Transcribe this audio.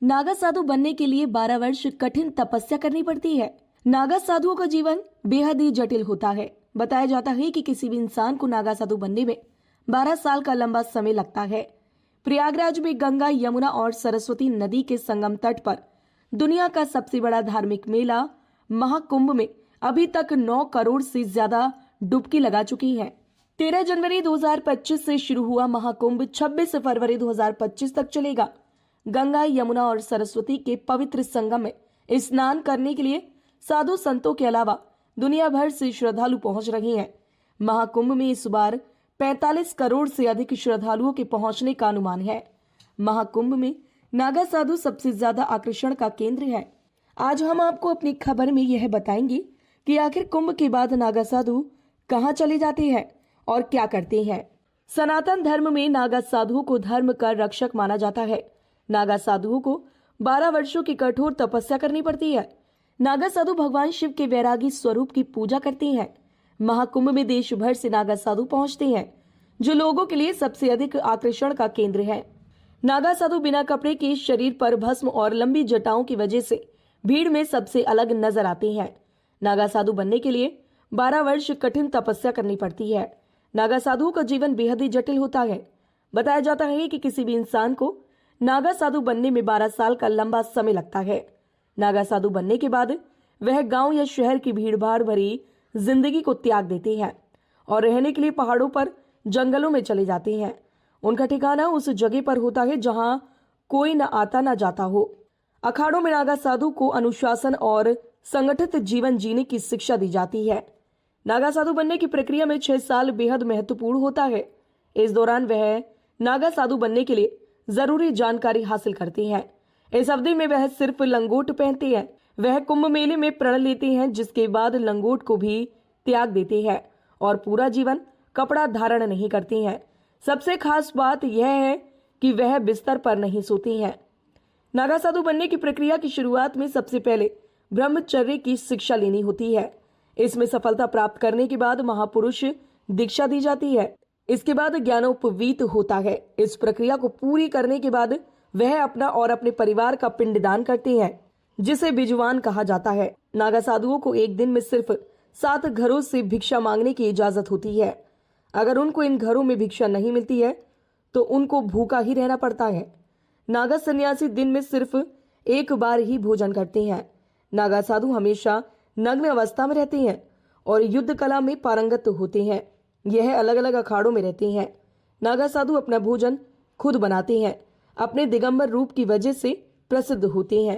नागा साधु बनने के लिए 12 वर्ष कठिन तपस्या करनी पड़ती है। नागा साधुओं का जीवन बेहद ही जटिल होता है। बताया जाता है कि किसी भी इंसान को नागा साधु बनने में 12 साल का लंबा समय लगता है। प्रयागराज में गंगा, यमुना और सरस्वती नदी के संगम तट पर दुनिया का सबसे बड़ा धार्मिक मेला महाकुंभ में अभी तक 9 करोड़ से ज्यादा डुबकी लगा चुकी है। 13 जनवरी 2025 से शुरू हुआ महाकुंभ 26 फरवरी 2025 तक चलेगा। गंगा, यमुना और सरस्वती के पवित्र संगम में स्नान करने के लिए साधु संतों के अलावा दुनिया भर से श्रद्धालु पहुंच रहे हैं। महाकुंभ में इस बार 45 करोड़ से अधिक श्रद्धालुओं के पहुंचने का अनुमान है। महाकुंभ में नागा साधु सबसे ज्यादा आकर्षण का केंद्र है। आज हम आपको अपनी खबर में यह बताएंगे कि आखिर कुंभ के बाद नागा साधु कहां चले जाते हैं और क्या करते हैं। सनातन धर्म में नागा साधुओं को धर्म का रक्षक माना जाता है। नागा साधुओं को 12 वर्षों की कठोर तपस्या करनी पड़ती है। नागा साधु भगवान शिव के वैरागी स्वरूप की पूजा करते हैं। महाकुंभ में देश भर से नागा साधु पहुंचते हैं, जो लोगों के लिए सबसे अधिक आकर्षण का केंद्र है। नागा साधु बिना कपड़े के, शरीर पर भस्म और लंबी जटाओं की वजह से भीड़ में सबसे अलग नजर आते हैं। नागा साधु बनने के लिए 12 वर्ष कठिन तपस्या करनी पड़ती है। नागा साधुओं का जीवन बेहद ही जटिल होता है। बताया जाता है कि किसी भी इंसान को नागा साधु बनने में 12 साल का लंबा समय लगता है। नागा साधु बनने के बाद वह गांव या शहर की भीड़भाड़ भरी जिंदगी को त्याग देते हैं और रहने के लिए पहाड़ों पर, जंगलों में चले जाते हैं। उनका ठिकाना उस जगह पर होता है जहां कोई न आता न जाता हो। अखाड़ों में नागा साधु को अनुशासन और संगठित जीवन जीने की शिक्षा दी जाती है। नागा साधु बनने की प्रक्रिया में 6 साल बेहद महत्वपूर्ण होता है। इस दौरान वह नागा साधु बनने के लिए जरूरी जानकारी हासिल करते हैं। इस अवधि में वह सिर्फ लंगोट पहनते हैं। वह कुंभ मेले में प्रण लेते हैं, जिसके बाद लंगोट को भी त्याग देते हैं और पूरा जीवन कपड़ा धारण नहीं करते हैं। सबसे खास बात यह है कि वह बिस्तर पर नहीं सोते हैं। नागा साधु बनने की प्रक्रिया की शुरुआत में सबसे पहले ब्रह्मचर्य की शिक्षा लेनी होती है। इसमें सफलता प्राप्त करने के बाद महापुरुष दीक्षा दी जाती है। इसके बाद ज्ञानोपवीत होता है। इस प्रक्रिया को पूरी करने के बाद वह अपना और अपने परिवार का पिंडदान करते हैं, जिसे बिजवान कहा जाता है। नागा साधुओं को एक दिन में सिर्फ 7 घरों से भिक्षा मांगने की इजाजत होती है। अगर उनको इन घरों में भिक्षा नहीं मिलती है तो उनको भूखा ही रहना पड़ता है। नागा सन्यासी दिन में सिर्फ एक बार ही भोजन करते हैं। नागा साधु हमेशा नग्न अवस्था में रहते हैं और युद्ध कला में पारंगत होते हैं। यह अलग अलग अखाड़ों में रहते हैं। नागा साधु अपना भोजन खुद बनाते हैं। अपने दिगंबर रूप की वजह से प्रसिद्ध होते हैं।